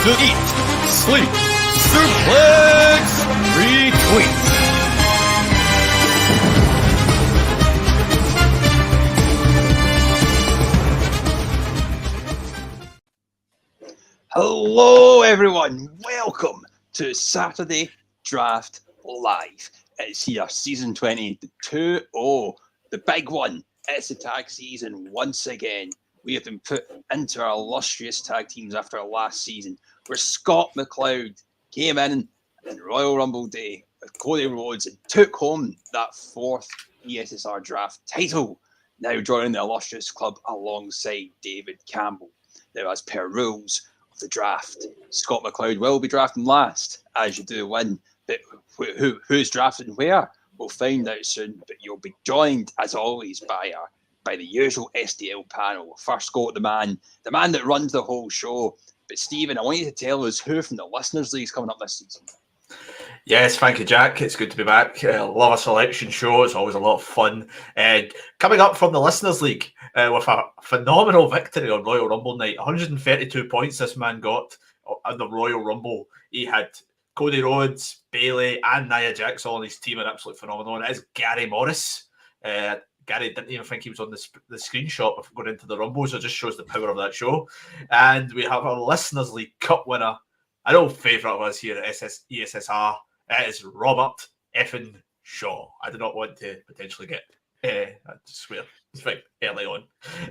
to Eat, Sleep, Suplex, Retweet. Hello everyone, welcome to Saturday Draft Live. It's here, season 22. The big one. It's the tag season once again. We have been put into our illustrious tag teams after our last season, where Scott McLeod came in Royal Rumble Day with Cody Rhodes and took home that fourth ESSR draft title, now joining the illustrious club alongside David Campbell. Now, as per rules of the draft, Scott McLeod will be drafting last, as you do win, but who's drafted where? We'll find out soon, but you'll be joined, as always, by the usual SDL panel. First go to the man that runs the whole show. But Stephen, I want you to tell us who from the Listeners League is coming up this season. Yes, thank you, Jack. It's good to be back. Love a selection show. It's always a lot of fun. Coming up from the Listeners League with a phenomenal victory on Royal Rumble night. 132 points this man got on the Royal Rumble. He had Cody Rhodes, Bayley, and Nia Jax all on his team, and absolutely phenomenal. And it is Gary Morris. Gary didn't even think he was on the screenshot before going into the Rumble, so it just shows the power of that show. And we have a Listeners League Cup winner, an old favourite of us here at ESSR. It is Robert effing Shaw. I do not want to potentially get, I swear, it's like early on.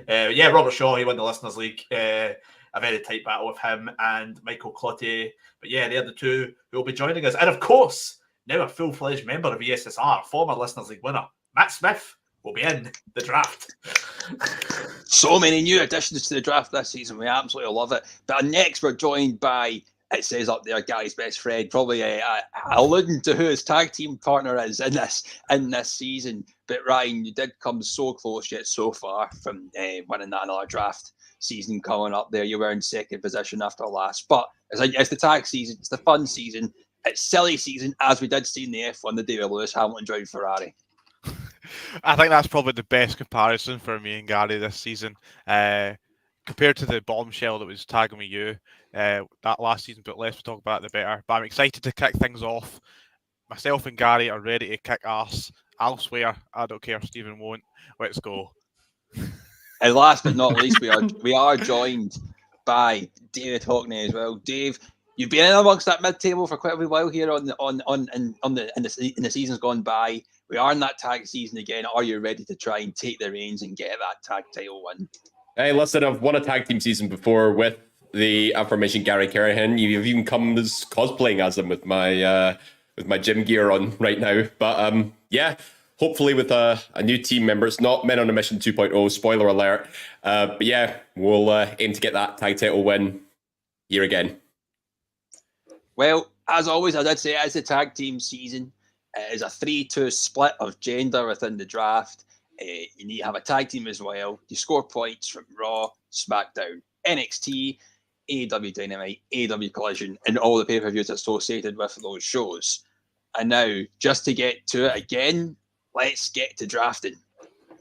Robert Shaw, he won the Listeners League. A very tight battle with him and Michael Clottey. But yeah, they're the two who will be joining us. And of course, now a full-fledged member of ESSR, former Listeners League winner, Matt Smith, will be in the draft. So many new additions to the draft this season. We absolutely love it. But next, we're joined by, it says up there, Gary's best friend, probably alluding to who his tag team partner is in this season. But Ryan, you did come so close yet so far from winning that another draft season coming up there. You were in second position after last. But it's the tag season. It's the fun season. It's silly season, as we did see in the F1 the day where Lewis Hamilton joined Ferrari. I think that's probably the best comparison for me and Gary this season. Compared to the bombshell that was tagging with you that last season, but less we talk about it, the better. But I'm excited to kick things off. Myself and Gary are ready to kick ass. I'll swear. I don't care if Stephen won't. Let's go. And last but not least, we are joined by David Hockney as well. Dave, you've been in amongst that mid-table for quite a wee while here in the seasons gone by. We are in that tag season again. Are you ready to try and take the reins and get that tag title win? Hey, listen, I've won a tag team season before with the aforementioned Gary Carahan. You've even come as cosplaying as him with my gym gear on right now. But hopefully with a new team member. It's not Men on a Mission 2.0, spoiler alert. But yeah, we'll aim to get that tag title win here again. Well, as always, I did say it is a tag team season. It is a 3-2 split of gender within the draft. You need to have a tag team as well. You score points from Raw, SmackDown, NXT, AEW Dynamite, AEW Collision, and all the pay-per-views associated with those shows. And now, just to get to it again, let's get to drafting.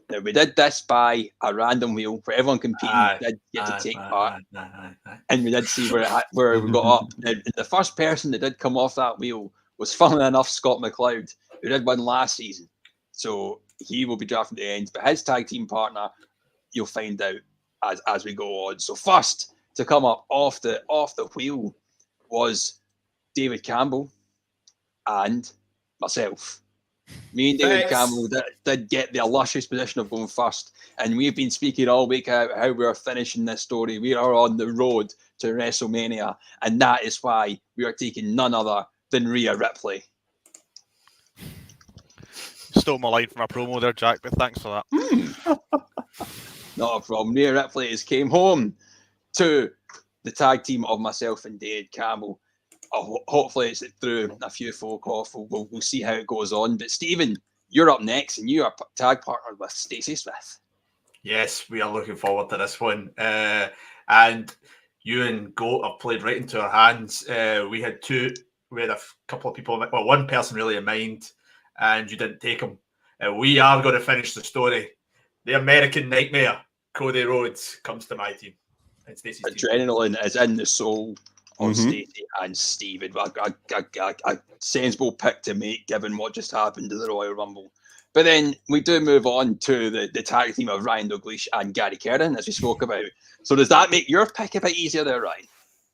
Now, we did this by a random wheel where everyone competing did get to take part. And we did see where we got up. Now, the first person that did come off that wheel was, funnily enough, Scott McLeod, who did win last season. So he will be drafting at the end. But his tag team partner, you'll find out as we go on. So first to come up off the wheel was David Campbell and myself. Me and David Campbell did get the illustrious position of going first. And we've been speaking all week about how we're finishing this story. We are on the road to WrestleMania. And that is why we are taking none other than Rhea Ripley. Stole my line from a promo there, Jack, but thanks for that. Not a problem. Rhea Ripley has came home to the tag team of myself and David Campbell. Hopefully it's through a few folk off. We'll see how it goes on. But Stephen, you're up next, and you are tag partnered with Stacey Smith. Yes, we are looking forward to this one. And you and Goat have played right into our hands. We had a couple of people, one person really in mind, and you didn't take him. We are going to finish the story. The American Nightmare, Cody Rhodes, comes to my team. And Stacey's team. Adrenaline is in the soul of Stacey and Steven. A sensible pick to make given what just happened to the Royal Rumble. But then we do move on to the tag team of Ryan Dalglish and Gary Kerrin, as we spoke about. So does that make your pick a bit easier there, Ryan?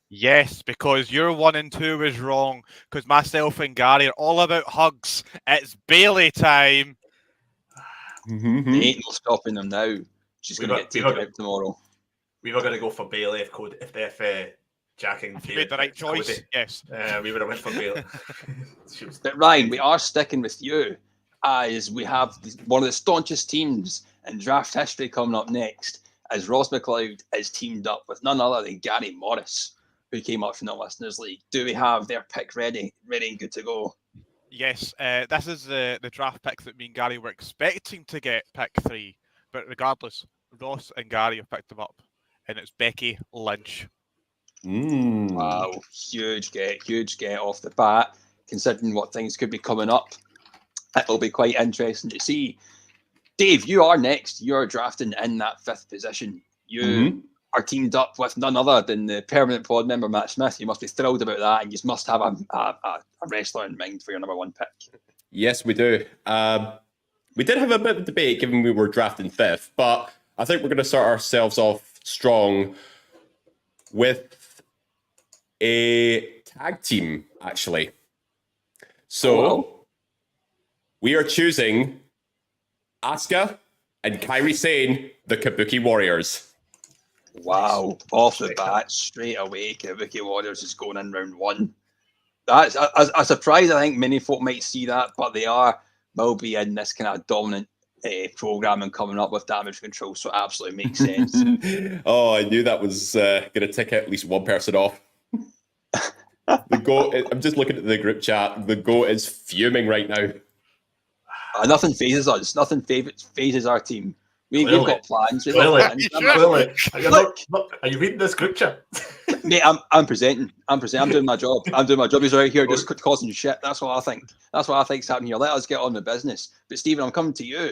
Yes, because your 1 and 2 was wrong. Because myself and Gary are all about hugs. It's Bailey time. There ain't no stopping them now. She's going to get taken out tomorrow. We were going to go for Bailey if Jack and you made the right choice. Cody. Yes. We would have went for Bailey. But Ryan, we are sticking with you as we have one of the staunchest teams in draft history coming up next, as Ross McLeod is teamed up with none other than Gary Morris, who came up from the Listeners League. Do we have their pick ready and good to go? Yes, this is the draft pick that me and Gary were expecting to get pick 3. But regardless, Ross and Gary have picked them up. And it's Becky Lynch. Wow, huge get off the bat. Considering what things could be coming up, it'll be quite interesting to see. Dave, you are next. You're drafting in that 5th position. You are teamed up with none other than the permanent pod member, Matt Smith. You must be thrilled about that, and you must have a wrestler in mind for your number 1 pick. Yes, we do. We did have a bit of debate given we were drafting 5th, but I think we're going to start ourselves off strong with a tag team, actually. So we are choosing Asuka and Kairi Sane, the Kabuki Warriors. Wow, off the bat, straight away, Kabuki Warriors is going in round 1. That's a surprise. I think many folk might see that, but they will be in this kind of dominant programming coming up with Damage Control, so it absolutely makes sense. Oh, I knew that was going to tick at least one person off. The GOAT, I'm just looking at the group chat. The GOAT is fuming right now. Nothing phases us. Nothing phases our team. We've got plans. Clearly. Look, are you reading this group chat? Mate, I'm presenting. I'm doing my job. He's right here just causing shit. That's what I think. That's what I think's happening here. Let us get on with business. But Stephen, I'm coming to you.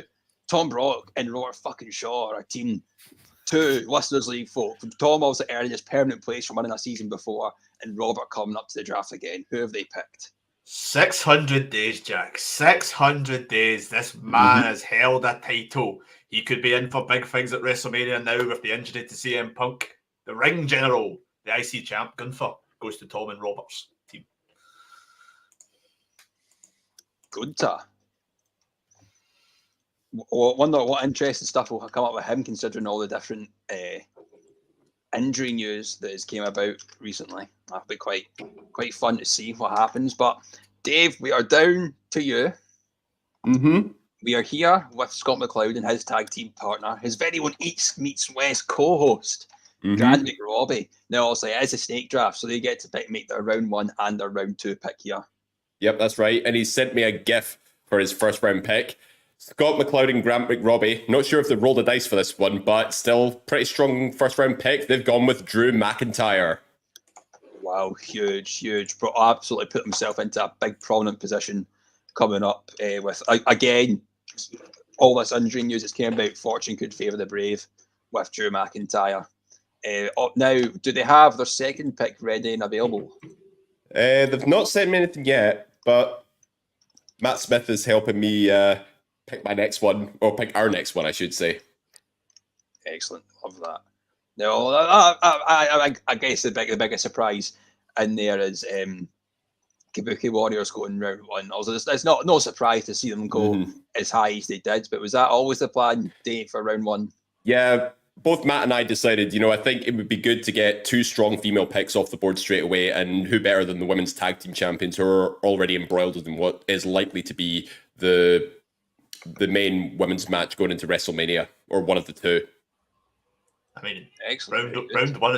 Tom Brock and Robert fucking Shaw are a team. 2 Listeners League folk. Tom also earning his permanent place from winning a season before, and Robert coming up to the draft again. Who have they picked? 600 days, Jack. 600 days. This man has held a title. He could be in for big things at WrestleMania now with the injury to CM Punk. The ring general, the IC champ, Gunther, goes to Tom and Robert's team. Gunther. Wonder what interesting stuff will come up with him, considering all the different injury news that has came about recently. That'll be quite fun to see what happens. But Dave, we are down to you. We are here with Scott McLeod and his tag team partner, his very own East Meets West co-host, Grant McRobbie. Now, obviously, it is a snake draft, so they get to make their round 1 and their round 2 pick here. Yep, that's right. And he sent me a GIF for his first round pick. Scott McLeod and Grant McRobbie. Not sure if they've rolled the dice for this one, but still pretty strong first round pick. They've gone with Drew McIntyre. Wow, huge. But absolutely put himself into a big prominent position coming up with, again, all this injury news that's came about. Fortune could favour the brave with Drew McIntyre. Now, do they have their second pick ready and available? They've not sent me anything yet, but Matt Smith is helping me pick my next one, or pick our next one, I should say. Excellent, love that. No, I guess the biggest surprise in there is Kabuki Warriors going round 1. Also, it's no surprise to see them go as high as they did, but was that always the plan, Dave, for round 1? Yeah, both Matt and I decided, I think it would be good to get 2 strong female picks off the board straight away, and who better than the women's tag team champions who are already embroiled in what is likely to be the main women's match going into WrestleMania, or one of the 2. I mean, excellent. Round one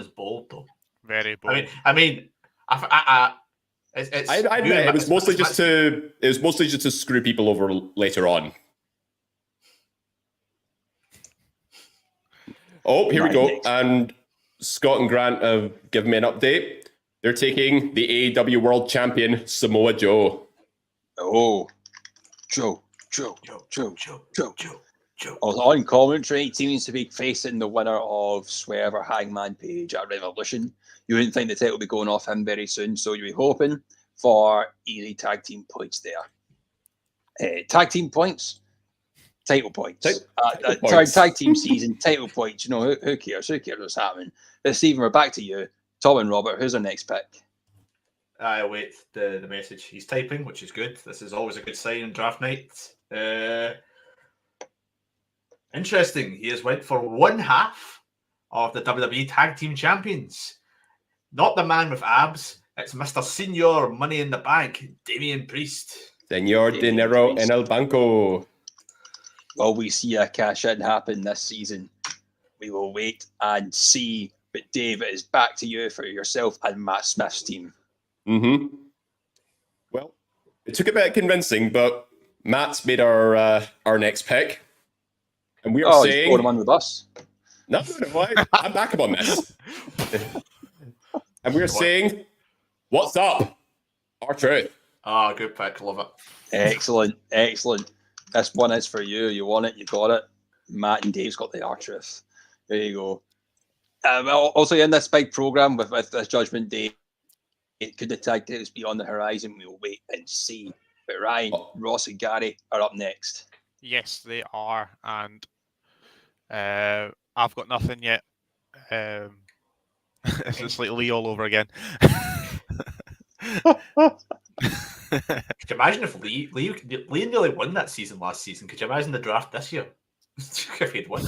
is bold though. Very bold. I mean, it was mostly just to screw people over later on. Oh, here we go. And Scott and Grant have given me an update. They're taking the AEW World Champion Samoa Joe. Oh, Joe. On commentary, seems to be facing the winner of Swerve or Hangman Page at Revolution. You wouldn't think the title will be going off him very soon, so you'll be hoping for easy tag team points there. Tag team points, title points. Tag team season, title points. You know, who cares? Who cares what's happening? But Stephen, we're back to you. Tom and Robert, who's our next pick? I await the message. He's typing, which is good. This is always a good sign on draft night. Interesting. He has went for one half of the WWE Tag Team Champions. Not the man with abs. It's Mr. Senior Money in the Bank, Damian Priest. Senor Dinero en el Banco. Will we see a cash-in happen this season? We will wait and see. But Dave, it is back to you for yourself and Matt Smith's team. Mm-hmm. Well, it took a bit of convincing, but Matt's made our next pick. And we are saying... he's him on the bus. No, I'm back up on this. And we're saying, what's up? R-Truth. Ah, good pick. Love it. Excellent. This one is for you. You want it, you got it. Matt and Dave's got the R-Truth. There you go. Also in this big program with this Judgment Day, could the tag teams be on the horizon? We'll wait and see. But Ryan, Ross and Gary are up next. Yes, they are. And I've got nothing yet. It's just like Lee all over again. Could you imagine if Lee nearly won that season last season? Could you imagine the draft this year? If he'd won.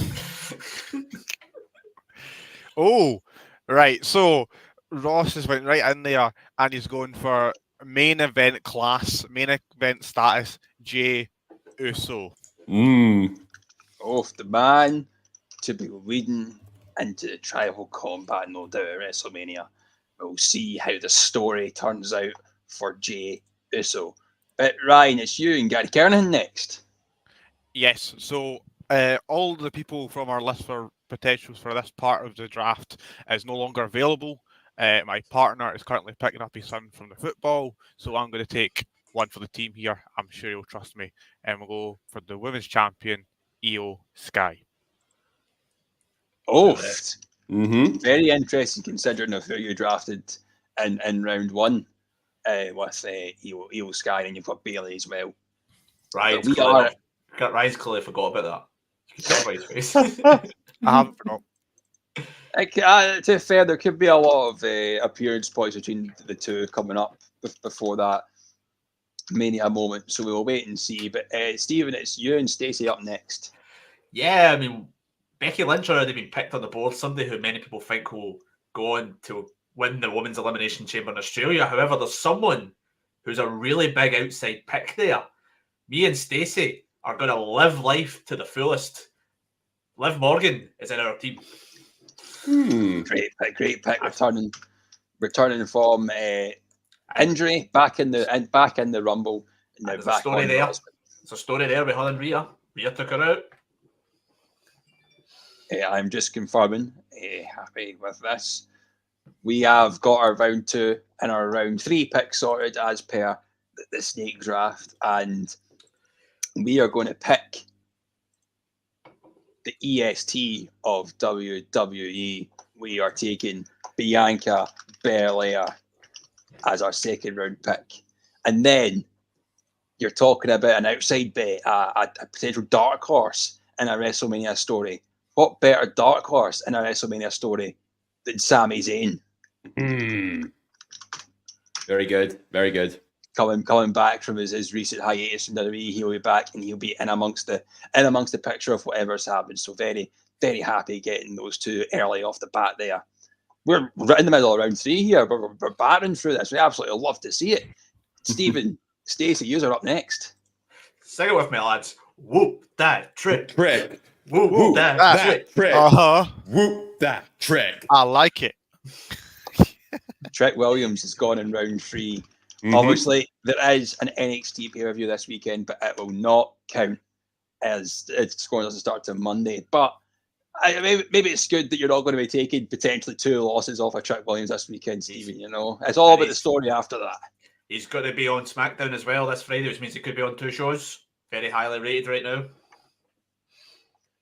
Oh, right. So Ross has went right in there and he's going for main event class, main event status, Jey Uso. Off the man to be leading into the tribal combat, no doubt, at WrestleMania. We'll see how the story turns out for Jey Uso. But Ryan, it's you and Gary Kernan next. Yes, so all the people from our list for potentials for this part of the draft is no longer available. My partner is currently picking up his son from the football, so I'm going to take one for the team here. I'm sure you'll trust me. And we'll go for the women's champion, Io Sky. Oh, very interesting considering of who you drafted in round one with Io Sky, and you've got Bailey as well. Ryan's clearly forgot about that. You can tell by his face. I haven't forgot. To be fair, there could be a lot of appearance points between the two coming up before that Mania moment, so we'll wait and see. But Stephen, it's you and Stacey up next. Yeah, I mean, Becky Lynch already been picked on the board, somebody who many people think will go on to win the Women's Elimination Chamber in Australia. However, there's someone who's a really big outside pick there. Me and Stacey are going to live life to the fullest. Liv Morgan is in our team. Great pick. Returning from injury, back in the Rumble. And there's a story there. There's a story there with her and Rhea. Rhea took her out. I'm just confirming. Happy with this. We have got our round 2 and our round 3 picks sorted as per the snake draft, and we are going to pick the EST of WWE. We are taking Bianca Belair as our second round pick. And then you're talking about an outside bet, a potential dark horse in a WrestleMania story. What better dark horse in a WrestleMania story than Sami Zayn? Very good. Very good. Coming back from his recent hiatus from WWE, he'll be back and he'll be in amongst the picture of whatever's happened. So very, very happy getting those two early off the bat there. We're right in the middle of round 3 here, but we're battering through this. We absolutely love to see it. Stephen, Stacey, you're up next. Sing it with me, lads. Whoop that trick. Whoop that trick. Whoop that trick. I like it. Trick Williams has gone in round 3. Obviously, there is an NXT pay-per-view this weekend, but it will not count as it's going to start to Monday. But maybe it's good that you're not going to be taking potentially 2 losses off of Trick Williams this weekend, Stephen. You know, it's all about the story after that. He's going to be on SmackDown as well this Friday, which means he could be on 2 shows. Very highly rated right now.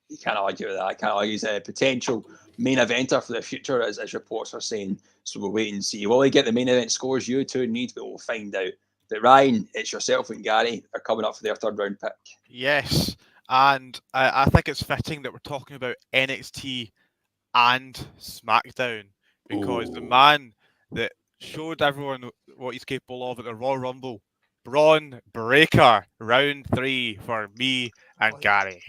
You can't argue with that. I can't argue he's a potential main eventer for the future, as reports are saying. So we'll wait and see. Will he get the main event scores you two need? But we'll find out. But Ryan, it's yourself and Gary are coming up for their third round pick. Yes, and I think it's fitting that we're talking about NXT and SmackDown because the man that showed everyone what he's capable of at the Royal Rumble, Braun Breaker, round 3 for me and Gary.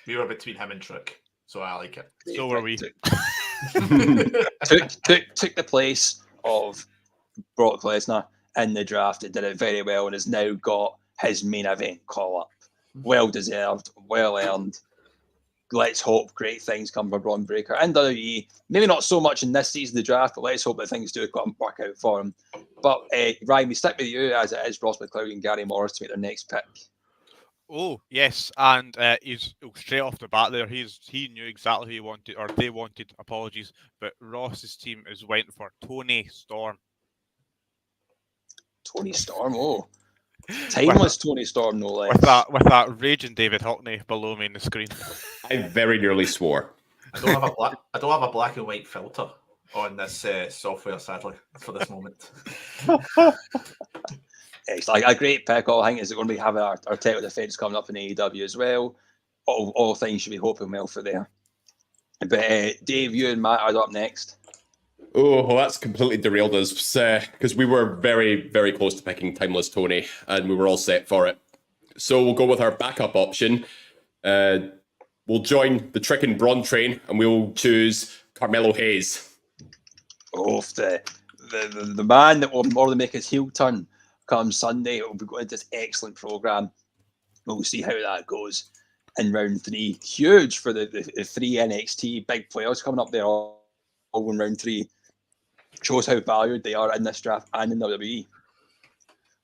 We were between him and Trick, so I like it. So were we. Took the place of Brock Lesnar in the draft. It did it very well and has now got his main event call up. Well deserved, well earned. Let's hope great things come from Braun Breaker and WWE. Maybe not so much in this season of the draft, but let's hope that things do work out for him. But Ryan, we stick with you as it is Ross McLeod and Gary Morris to make their next pick. Oh yes, and he's straight off the bat there. He knew exactly who he wanted, or they wanted. Apologies, but Ross's team is went for Tony Storm. Tony Storm, timeless Tony Storm, no less. With that raging David Hockney below me in the screen. I very nearly swore. I don't have a black and white filter on this software, sadly, for this moment. It's like a great pick. I think is going to be having our title defense coming up in AEW as well. All things should be hoping well for there. But Dave, you and Matt are up next. Oh, well, that's completely derailed us because we were very, very close to picking Timeless Tony and we were all set for it. So we'll go with our backup option. We'll join the Trick and Braun train and we'll choose Carmelo Hayes. Oh, the man that will more than make his heel turn come Sunday. We'll be going to this excellent program. We'll see how that goes in round 3. Huge for the 3 NXT big players coming up there all in round 3. Shows how valued they are in this draft and in WWE.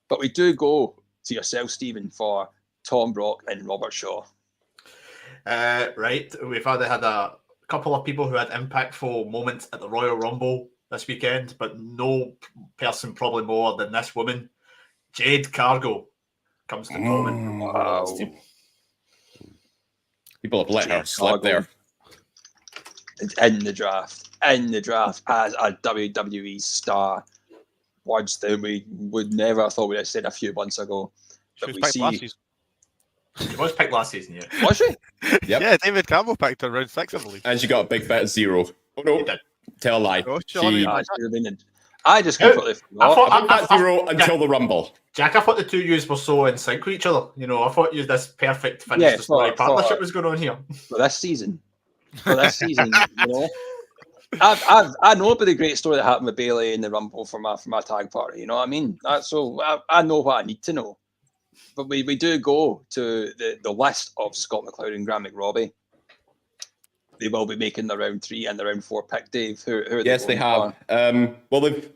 But we do go to yourself, Stephen, for Tom Brock and Robert Shaw. Right. We've had a couple of people who had impactful moments at the Royal Rumble this weekend, but no person probably more than this woman. Jade Cargill comes to Norman. Wow. People have let her slip there. In the draft as a WWE star. Words that we would never have thought we'd have said a few months ago. She was picked last season. She was picked last season, yeah. Was she? Yep. Yeah, David Campbell picked her round 6, I believe. And she got a big fat 0. Oh no, tell a lie. Oh, I just completely forgot. A big fat 0 until the Rumble. Jack, I thought the two yous were so in sync with each other. You know, I thought you this perfect finish the story partnership was going on here. For this season, you know. I know about the great story that happened with Bayley in the Rumble for my tag party. You know what I mean? So I know what I need to know. But we do go to the list of Scott McLeod and Grant McRobbie. They will be making the round 3 and the round 4 pick, Dave. Who are they? Yes, they have. Well, they've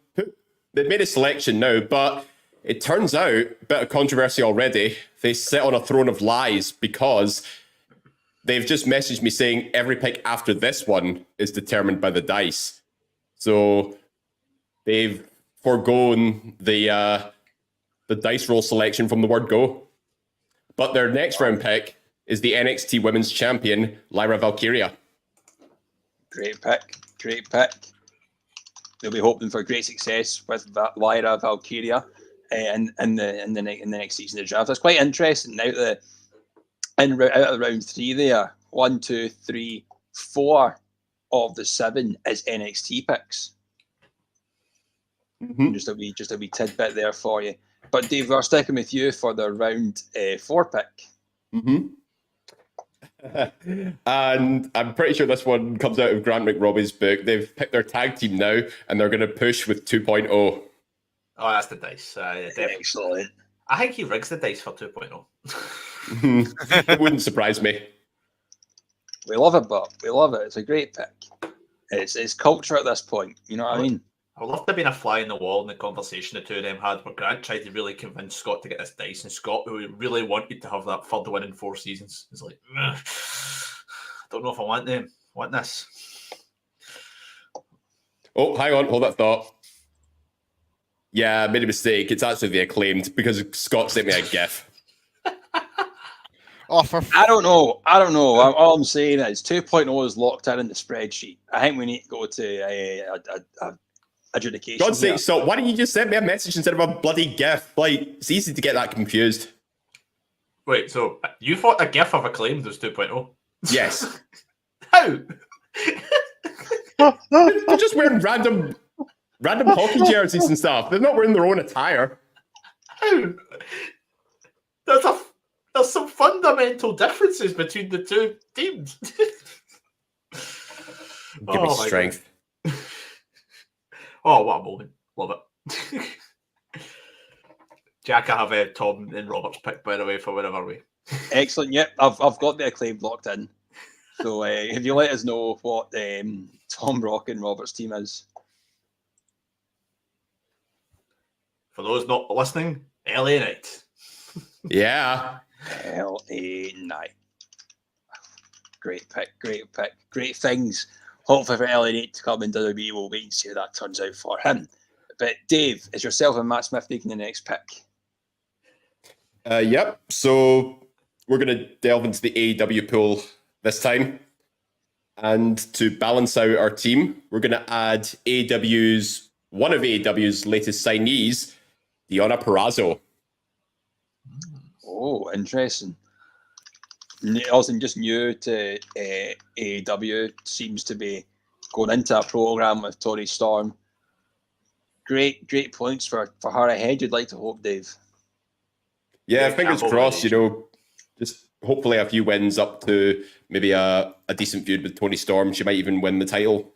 made a selection now, but it turns out, a bit of controversy already, they sit on a throne of lies because they've just messaged me saying every pick after this one is determined by the dice. So they've foregone the dice roll selection from the word go. But their next round pick is the NXT Women's Champion, Lyra Valkyria. Great pick. They'll be hoping for great success with Lyra Valkyria in the next season of the draft. That's quite interesting. Now out of round 3 there, 1, 2, 3, 4 of the 7 is NXT picks. Mm-hmm. Just a wee tidbit there for you. But Dave, we're sticking with you for the round 4 pick. Mm-hmm. And I'm pretty sure this one comes out of Grant McRobbie's book. They've picked their tag team now, and they're going to push with 2.0. Oh, that's the dice. Excellent. I think he rigs the dice for 2.0. It wouldn't surprise me. We love it, but we love it. It's a great pick. It's culture at this point. You know what I mean? I would love to have been a fly in the wall in the conversation the two of them had, where Grant tried to really convince Scott to get this dice, and Scott, who really wanted to have that third win in 4 seasons, is like, I don't know if I want this. Oh, hang on, hold that thought. Yeah, I made a mistake. It's actually the Acclaimed because Scott sent me a GIF. Oh, for I don't know. All I'm saying is 2.0 is locked in the spreadsheet. I think we need to go to adjudication. God's sake, so why didn't you just send me a message instead of a bloody GIF? Like, it's easy to get that confused. Wait, so you thought a GIF of Acclaimed was 2.0? Yes. How? They're just wearing random hockey jerseys and stuff. They're not wearing their own attire. How? There's some fundamental differences between the two teams. Give me strength. Oh, what a moment. Love it. Jack, I have Tom and Robert's pick, by the way, for whenever we... Excellent. Yep, I've got the Acclaim locked in. So if you let us know what Tom Rock and Robert's team is. For those not listening, LA Knight. Yeah. LA Knight. Great pick. Great things. Hopefully for LA Knight to come in WWE, we'll wait and see how that turns out for him. But Dave, is yourself and Matt Smith making the next pick? Yep. So we're going to delve into the AEW pool this time. And to balance out our team, we're going to add one of AEW's latest signees, Deonna Purrazzo. Oh, interesting. Also, just new to AEW, seems to be going into a program with Toni Storm. Great points for her ahead. You'd like to hope, Dave. Yeah, fingers crossed. Just hopefully a few wins up to maybe a decent feud with Toni Storm. She might even win the title.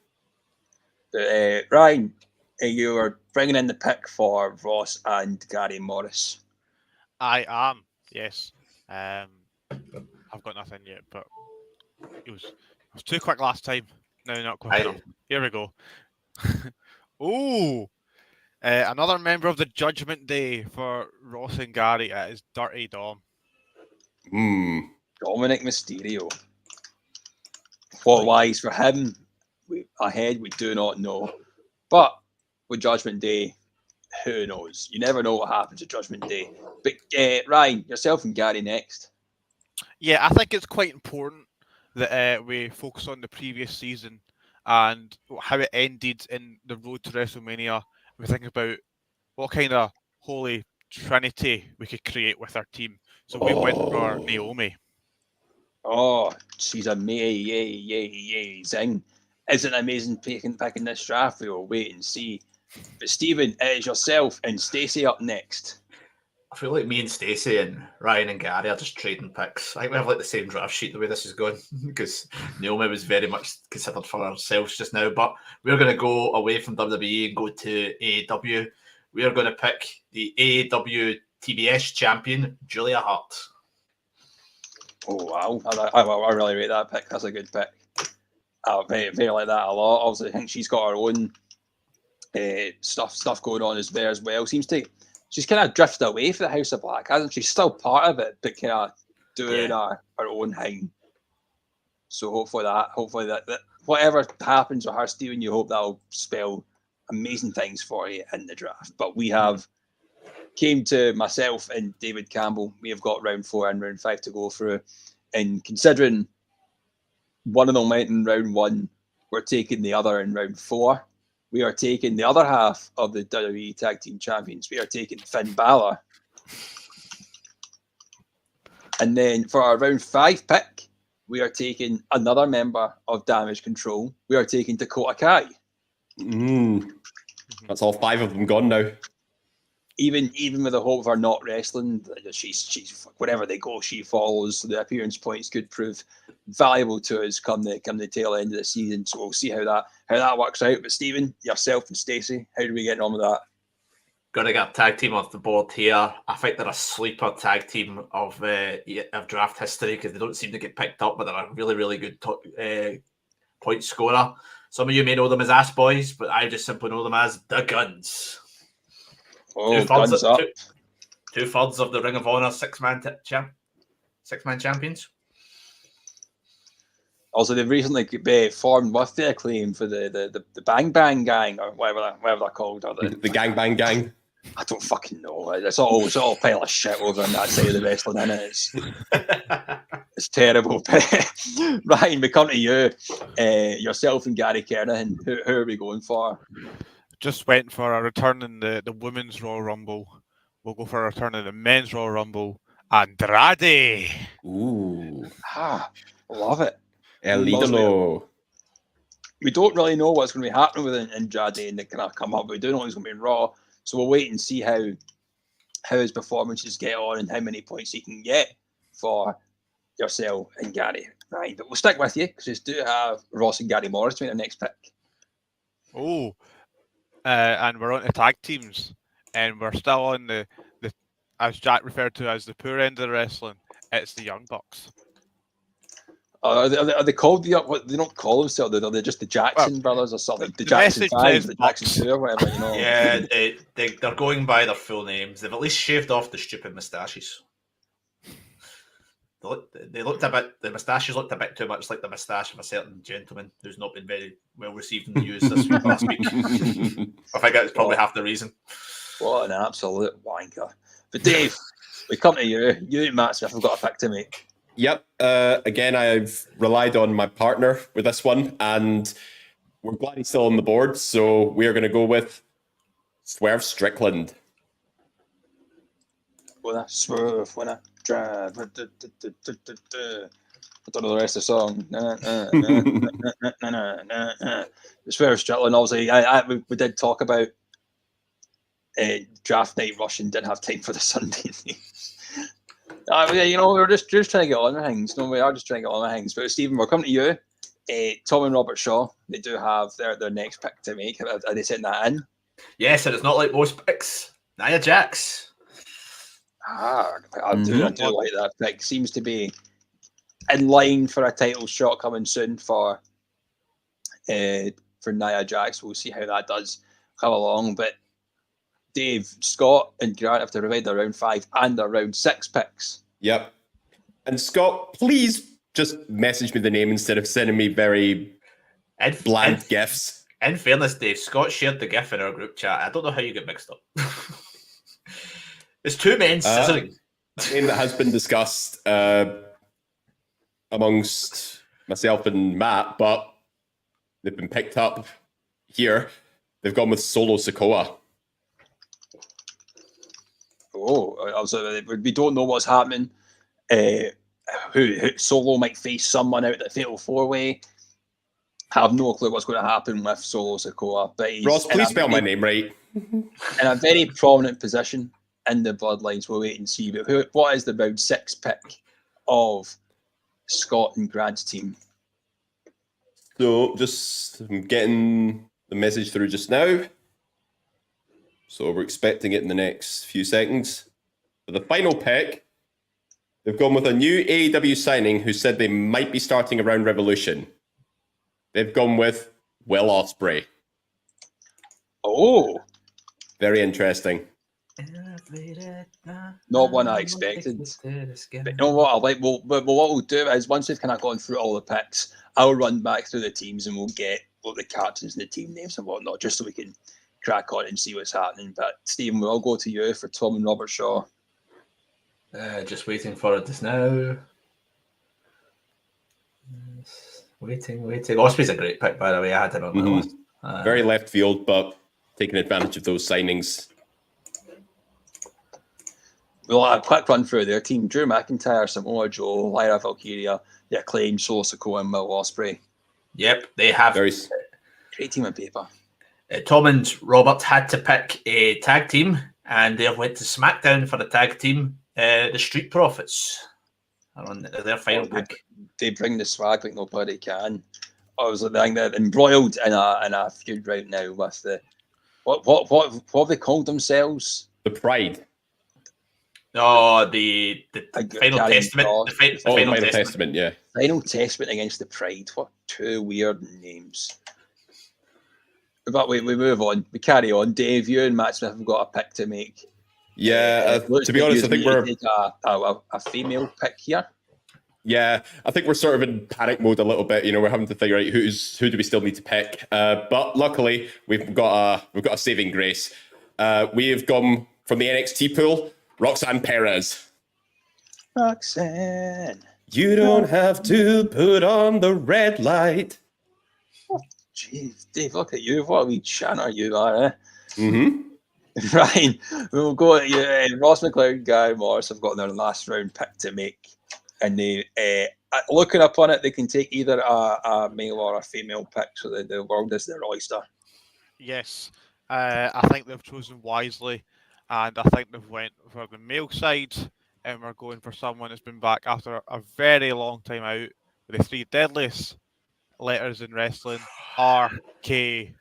Ryan, you are bringing in the pick for Ross and Gary Morris. I am, yes. I've got nothing yet, but it was too quick last time. No, not quick enough. Here we go. Ooh, another member of the Judgment Day for Ross and Gary. It is Dirty Dom. Dominic Mysterio. What wise for him ahead, we do not know. But with Judgment Day, who knows? You never know what happens at Judgment Day. But Ryan, yourself and Gary next. Yeah, I think it's quite important that we focus on the previous season and how it ended in the road to WrestleMania. We think about what kind of holy trinity we could create with our team. So we went for Naomi. Oh, she's amazing. Isn't it amazing picking this draft? We will wait and see. But Stephen, it is yourself and Stacey up next. I feel like me and Stacey and Ryan and Gary are just trading picks. I think we have like the same draft sheet the way this is going because Naomi was very much considered for ourselves just now. But we're going to go away from WWE and go to AEW. We are going to pick the AEW TBS champion, Julia Hart. Oh, wow. I really rate that pick. That's a good pick. I very like that a lot. Obviously, I think she's got her own stuff going on there as well. She's kind of drifted away from the House of Black, hasn't she? She's still part of it, but kind of doing her own thing. So hopefully that whatever happens with her, Stephen, you hope that'll spell amazing things for you in the draft. But we have came to myself and David Campbell. We have got round 4 and round 5 to go through. And considering one of them went in round 1, we're taking the other in round 4. We are taking the other half of the WWE Tag Team Champions. We are taking Finn Balor. And then for our round 5 pick, we are taking another member of Damage Control. We are taking Dakota Kai. That's all 5 of them gone now. Even with the hope of her not wrestling, she's wherever they go, she follows. So the appearance points could prove valuable to us come the tail end of the season. So we'll see how that works out. But Stephen, yourself and Stacey, how do we get on with that? Got to get a tag team off the board here. I think they're a sleeper tag team of draft history because they don't seem to get picked up, but they're a really, really good point scorer. Some of you may know them as Ass Boys, but I just simply know them as the Guns. Oh, Guns up. Two-thirds of the Ring of Honor six-man champions. Also, they've recently formed with the Acclaim for the Bang Bang Gang or whatever they're called. The Gang Bang Gang. I don't fucking know. It's all a pile of shit over on that side of the wrestling, isn't it? It's terrible. Ryan, we come to you. Yourself and Gary Kernahan. Who are we going for? Just went for a return in the Women's Royal Rumble. We'll go for a return in the Men's Royal Rumble. Andrade. Ooh. Love it. El Idolo. We don't really know what's going to be happening with Andrade and the kind of come up. We do know he's going to be in Raw. So we'll wait and see how his performances get on and how many points he can get for yourself and Gary. Right, but we'll stick with you because we do have Ross and Gary Morris to make the next pick. Oh, and we're on to tag teams, and we're still on the as Jack referred to as the poor end of the wrestling. It's the Young Bucks. Are they called the? What, they don't call themselves. They're just the Jackson brothers or something. The Jackson 5, the Jackson 2, or whatever. You know. Yeah, they're going by their full names. They've at least shaved off the stupid moustaches. They looked a bit. The moustaches looked a bit too much like the moustache of a certain gentleman who's not been very well received in the news this week. Last week, I think that's probably half the reason. What an absolute wanker! But Dave, we come to you. You and Matt Smith have got a pick to make. Yep. Again, I've relied on my partner with this one, and we're glad he's still on the board. So we are going to go with Swerve Strickland. When I swerve, when I drive. I don't know the rest of the song. Swerve Strickland. Obviously, we did talk about draft night rush and didn't have time for the Sunday news. We were just trying to get on with things. No, we are just trying to get on with things. But Stephen, we're coming to you. Tom and Robert Shaw, they do have their next pick to make. Are they sending that in? Yes, and it's not like most picks. Nia Jax. I do like that pick. Seems to be in line for a title shot coming soon for Nia Jax. We'll see how that does come along. But Dave, Scott, and Grant have to provide their round 5 and their round 6 picks. Yep. And Scott, please just message me the name instead of sending me very bland gifs. In fairness, Dave, Scott shared the gif in our group chat. I don't know how you get mixed up. There's two men scissoring. A name that has been discussed amongst myself and Matt, but they've been picked up here. They've gone with Solo Sikoa. We don't know what's happening. Who Solo might face someone out of the Fatal 4-Way. Have no clue what's going to happen with Solo Sikoa. But Ross, please spell my name right. In a very prominent position in the bloodlines. We'll wait and see. But what is the round 6 pick of Scott and Grant's team? So I'm getting the message through just now. So we're expecting it in the next few seconds. For the final pick, they've gone with a new AEW signing who said they might be starting around Revolution. They've gone with Will Ospreay. Oh. Very interesting. Not one I expected. But you know what? What we'll do is once we've kind of gone through all the picks, I'll run back through the teams and we'll get all the captains and the team names and whatnot, just so we can crack on and see what's happening. But Stephen, we'll go to you for Tom and Robert Shaw. Just waiting for it just now. Waiting. Osprey's a great pick, by the way. I had it on my list. Very left field, but taking advantage of those signings. Well, a quick run through their team: Drew McIntyre, Samoa Joe, Lyra Valkyria, the Acclaimed, Solo Sikoa, and Will Ospreay. Yep, they have very great team on paper. Tom and Robert had to pick a tag team, and they went to SmackDown for the tag team. The Street Profits are on their final pick. They bring the swag like nobody can. I was like, they're embroiled in a feud right now with the what have they called themselves? The Pride. No, the Final Testament. The Final Testament, yeah. Final Testament against the Pride. What two weird names. But we move on. We carry on. Dave, you and Matt Smith have got a pick to make. Yeah, to be honest, I think we're a female pick here. Yeah, I think we're sort of in panic mode a little bit. We're having to figure out who do we still need to pick. But luckily, we've got a saving grace. we have gone from the NXT pool, Roxanne Perez. Roxanne. You don't have to put on the red light. Jeez, Dave, look at you. What a wee chanter you are, eh? Mm-hmm. Ryan, we'll go at you. Ross McLeod, Gary Morris have got their last round pick to make. And they, looking upon it, they can take either a male or a female pick. So the world is their oyster. Yes, I think they've chosen wisely, and I think they've went for the male side, and we're going for someone that's been back after a very long time out with the 3 deadliest letters in wrestling: RKO,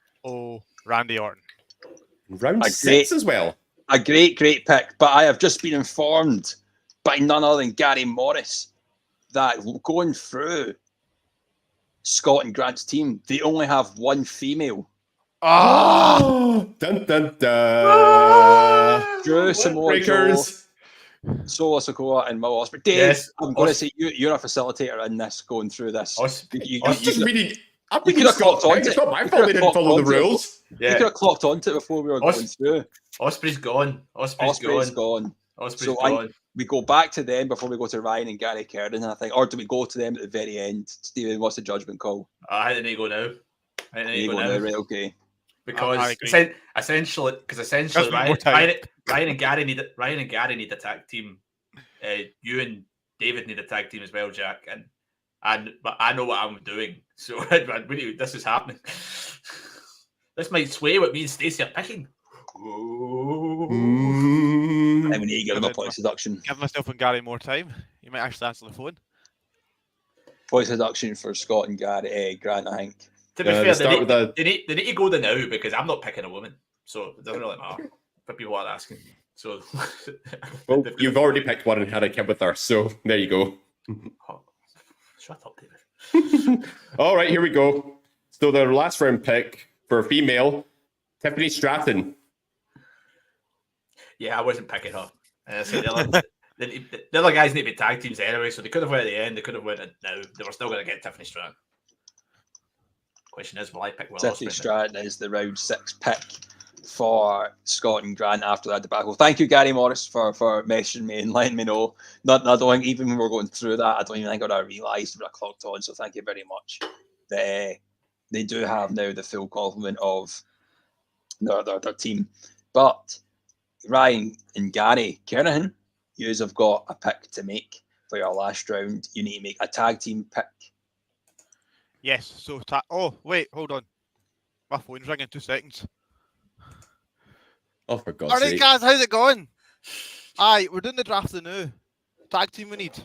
Randy Orton. Round 6 as well. A great pick. But I have just been informed by none other than Gary Morris that going through Scott and Grant's team, they only have one female. Oh, dun dun dun. Drew, Samoa Joe, Breakers. Solo Sikoa, and Will Ospreay. Dave, Yes, I'm going to say you're a facilitator in this, going through this. I was just You reading. I'm you reading could have Scott. clocked on It's to not my fault they didn't follow the rules. Yeah. could have clocked onto it before we were going through. Ospreay's gone. Ospreay's gone. Ospreay's So gone. we go back to them before we go to Ryan and Gary Kerden, I think. Or do we go to them at the very end? Stephen, what's the judgment call? I think they go now. Right, okay. Because essentially, Ryan and Gary need a tag team. You and David need a tag team as well, Jack. But I know what I'm doing, so really, this is happening. This might sway what me and Stacey are picking. I need to give him a point seduction. Give myself and Gary more time. You might actually answer the phone. Point seduction for Scott and Gary, Grant, I think. To be fair, they need to go the now because I'm not picking a woman, so it doesn't really matter for people are asking. So, Well, you've already picked one and had a kid with her, so there you go. Shut up, David. All right, here we go. So their last round pick for a female, Tiffany Stratton. Yeah, I wasn't picking her. So the other guys need to be tag teams anyway, so they could have went at the end, they could have went at now. They were still going to get Tiffany Stratton. Question is, will I pick Will Tiffany Ospreay? Stratton is the round 6 pick for Scott and Grant after that debacle. Thank you, Gary Morris, for messaging me and letting me know. I don't think even when we were going through that, I don't even think I realised when I clocked on. So thank you very much. They do have now the full complement of their team. But Ryan and Gary Kernahan, you have got a pick to make for your last round. You need to make a tag team pick. Yes, so... oh, wait, hold on. My phone's ringing, 2 seconds. Oh, for God's All right, sake. guys, how's it going? Aye, we're doing the draft now. Tag team we need.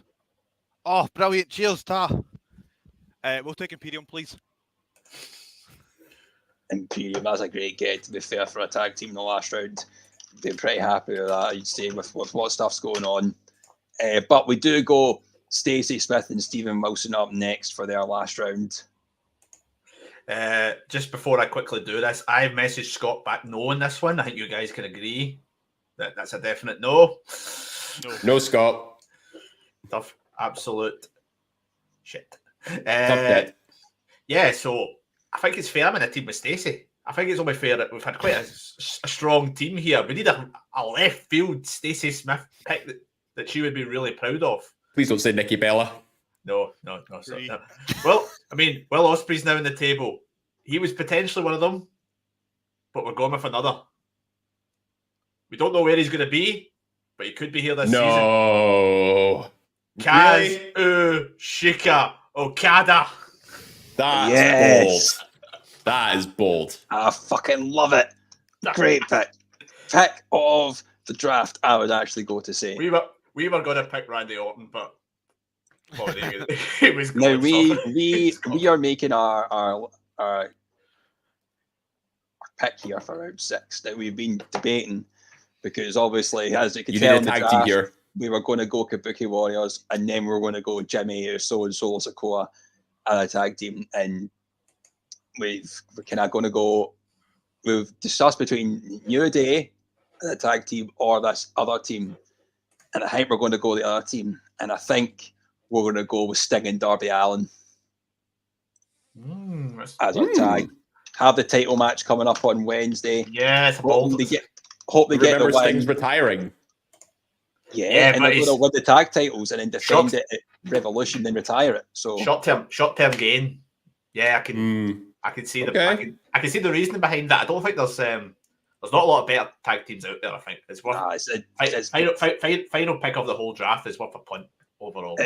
Oh, brilliant. Cheers, Ta. We'll take Imperium, please. Imperium, that's a great get, to be fair, for a tag team in the last round. They're pretty happy with that, I'd say, with what stuff's going on. But we do go Stacey Smith and Stephen Wilson up next for their last round. Just before I quickly do this, I've messaged Scott back no on this one. I think you guys can agree that that's a definite no. No, Scott. Tough, absolute shit. Tough Yeah, so I think it's fair I'm in a team with Stacey. I think it's only fair that we've had quite a strong team here. We need a left field Stacey Smith pick that she would be really proud of. Please don't say Nikki Bella. No. Well, I mean, Will Ospreay's now on the table. He was potentially one of them, but we're going with another. We don't know where he's going to be, but he could be here this season. No. Kazuchika Okada. That's bold. That is bold. I fucking love it. Great pick. Pick of the draft, I would actually go to say. We were going to pick Randy Orton, but it was now we are making our pick here for round 6 that we've been debating, because obviously, as you can tell, need a tag team here. We were going to go Kabuki Warriors, and then we were going to go Jimmy Uso and Solo Sikoa and a tag team, and we're kind of going to go. We've discussed between New Day and a tag team or this other team, and I think we're going to go the other team, and I think we're going to go with Sting and Darby Allin as our tag. Have the title match coming up on Wednesday. Yes, Hoping to Hope they get the Remember win. Sting's retiring. Yeah, and but they're going to win the tag titles and then defend Short- it at Revolution, then retire it. So short term gain. Yeah, I can see Okay. I can see the reasoning behind that. I don't think there's not a lot of better tag teams out there. I think it's worth final pick of the whole draft is worth a punt overall.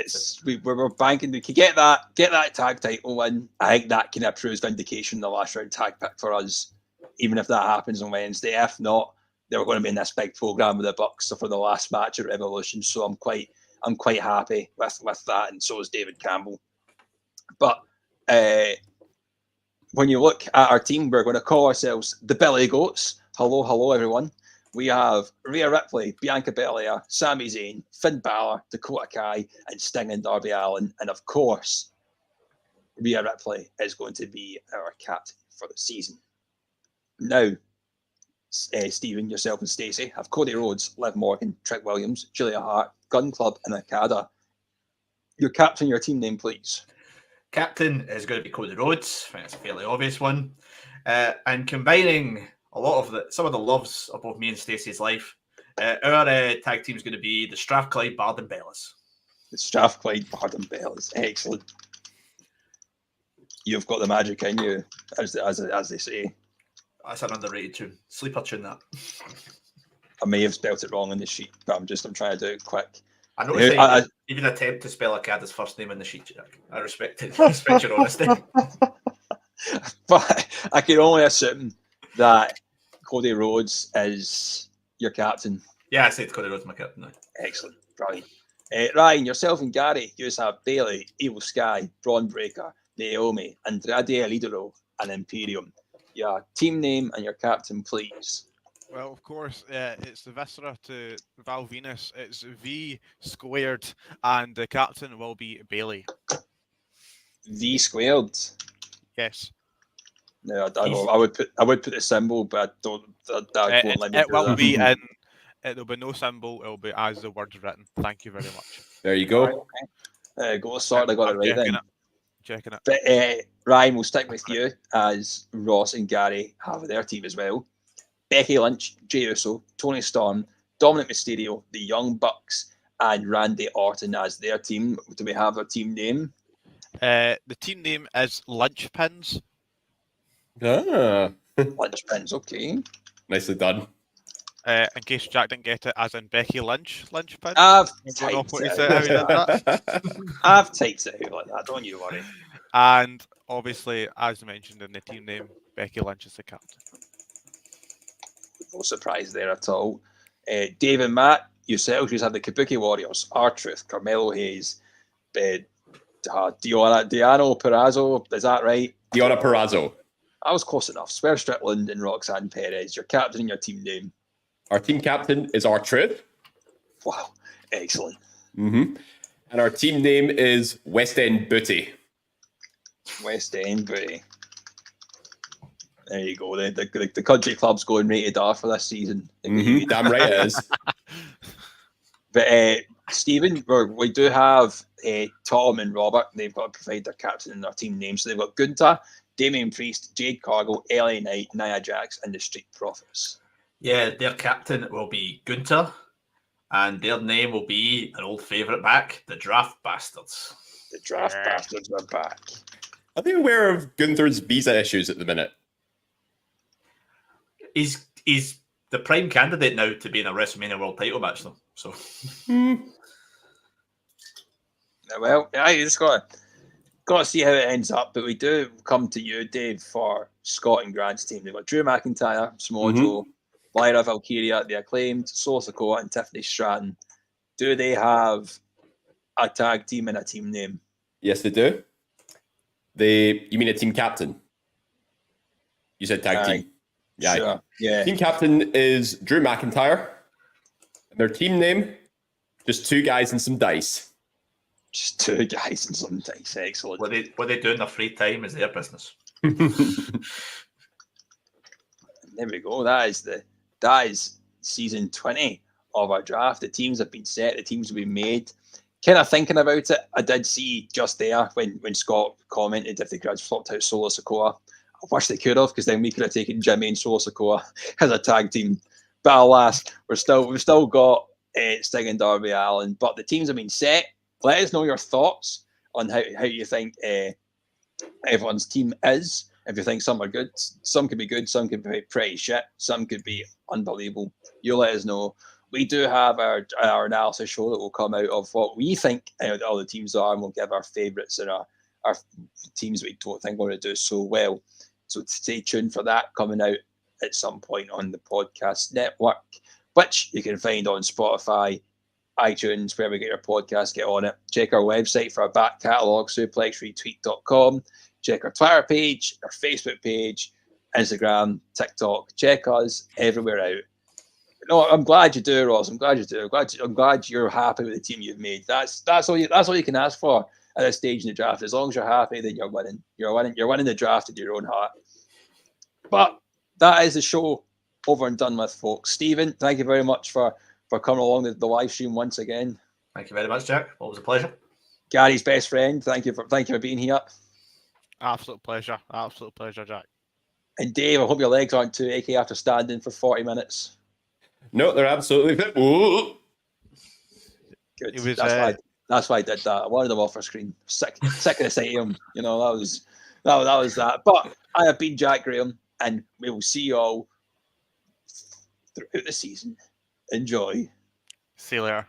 We're banking. We could get that tag title win. I think that kind of proves vindication. The last round tag pick for us, even if that happens on Wednesday. If not, they were going to be in this big program with the Bucks for the last match at Revolution. So I'm quite happy with that, and so is David Campbell. But when you look at our team, we're going to call ourselves the Billy Goats. Hello, everyone. We have Rhea Ripley, Bianca Belair, Sami Zayn, Finn Balor, Dakota Kai, and Sting and Darby Allin. And of course, Rhea Ripley is going to be our captain for the season. Now, Stephen, yourself and Stacey have Cody Rhodes, Liv Morgan, Trick Williams, Julia Hart, Gun Club, and Okada. Your captain, your team name, please. Captain is going to be Cody Rhodes. I think it's a fairly obvious one. And combining some of the loves of both me and Stacey's life, our tag team is going to be the Strathclyde Bard and Bellas. The Strathclyde Bard and Bellas. Excellent. You've got the magic in you, as they say. That's an underrated tune. Sleeper tune, that. I may have spelt it wrong on the sheet, but I'm trying to do it quick. I noticed that you even attempt to spell Okada's first name in the sheet, Jack. I respect it. I respect your honesty. But I can only assume that Cody Rhodes is your captain. Yeah, I said Cody Rhodes my captain now. Excellent. Brilliant. Ryan, yourself and Gary, you have Bailey, Evil Sky, Braun Breaker, Naomi, Andrade El Idolo, and Imperium. Your team name and your captain, please. Well, of course, it's the Viscera to Val Venus. It's V squared, and the captain will be Bailey. V squared. Yes. No, I would put the symbol, but I don't. That won't let me. It will be in. There'll be no symbol. It'll be as the word's written. Thank you very much. There you go. Right, okay. Go sort. I got it right then. Checking it. But Ryan, will stick with you as Ross and Gary have their team as well. Becky Lynch, Jey Uso, Tony Storm, Dominic Mysterio, the Young Bucks, and Randy Orton as their team. Do we have a team name? The team name is Lynchpins. Lynchpins, okay. Nicely done. In case Jack didn't get it, as in Becky Lynch, Lynchpins. I've typed typed it out like that, don't you worry. And obviously, as mentioned in the team name, Becky Lynch is the captain. No surprise there at all. Dave and Matt, yourselves, you have the Kabuki Warriors, R-Truth, Carmelo Hayes, Diano Perazzo, is that right? Diana Perazzo. I was close enough. Swerve Strickland and Roxanne Perez, your captain and your team name. Our team captain is R-Truth. Wow, excellent. Mm-hmm. And our team name is West End Booty. West End Booty. There you go. The country club's going rated R for this season. Mm-hmm. Damn right it is. But Stephen, we do have Tom and Robert. They've got to provide their captain and their team names. So they've got Gunta, Damian Priest, Jade Cargill, LA Knight, Nia Jax, and the Street Profits. Yeah, their captain will be Gunter, and their name will be an old favourite back, the Draft Bastards. The Draft Bastards are back. Are they aware of Gunther's visa issues at the minute? He's the prime candidate now to be in a WrestleMania World Title match, though. So, well, you just got to see how it ends up. But we do come to you, Dave, for Scott and Grant's team. They've got Drew McIntyre, Samoa Joe, Lyra Valkyria, the Acclaimed, Solo Sikoa, and Tiffany Stratton. Do they have a tag team and a team name? Yes, they do. You mean a team captain? You said tag team. Yeah. Sure. Yeah. Team captain is Drew McIntyre. And their team name, just two guys and some dice. Just two guys and some dice. Excellent. What they do in their free time is their business. There we go. That is season 20 of our draft. The teams have been set. The teams have been made. Kind of thinking about it, I did see just there when Scott commented if the grads flopped out Solo Sikoa. I wish they could have, because then we could have taken Jimmy and Solo Sikoa as a tag team. But alas, we've still got Sting and Darby Allin. But the teams have been set. Let us know your thoughts on how you think everyone's team is. If you think some are good, some could be good, some could be pretty shit, some could be unbelievable. You let us know. We do have our analysis show that will come out of what we think all the teams are, and we'll give our favourites and our teams we don't think are going to do so well. So stay tuned for that coming out at some point on the podcast network, which you can find on Spotify, iTunes, wherever you get your podcast, get on it. Check our website for our back catalogue, suplexretweet.com. Check our Twitter page, our Facebook page, Instagram, TikTok. Check us everywhere out. No, I'm glad you do, Ross. I'm glad you do. I'm glad you're happy with the team you've made. That's all you can ask for at this stage in the draft. As long as you're happy, then you're winning. You're winning the draft in your own heart. But that is the show over and done with, folks. Stephen, thank you very much for coming along the live stream once again. Thank you very much, Jack. Always a pleasure. Gary's best friend, thank you for being here. Absolute pleasure, Jack. And Dave, I hope your legs aren't too achy after standing for 40 minutes. No, they're absolutely fit. Ooh. Good. That's why I did that. I wanted them off our screen. Sick of the sight of them. You know, that was that. But I have been Jack Graham, and we will see you all throughout the season. Enjoy. See you later.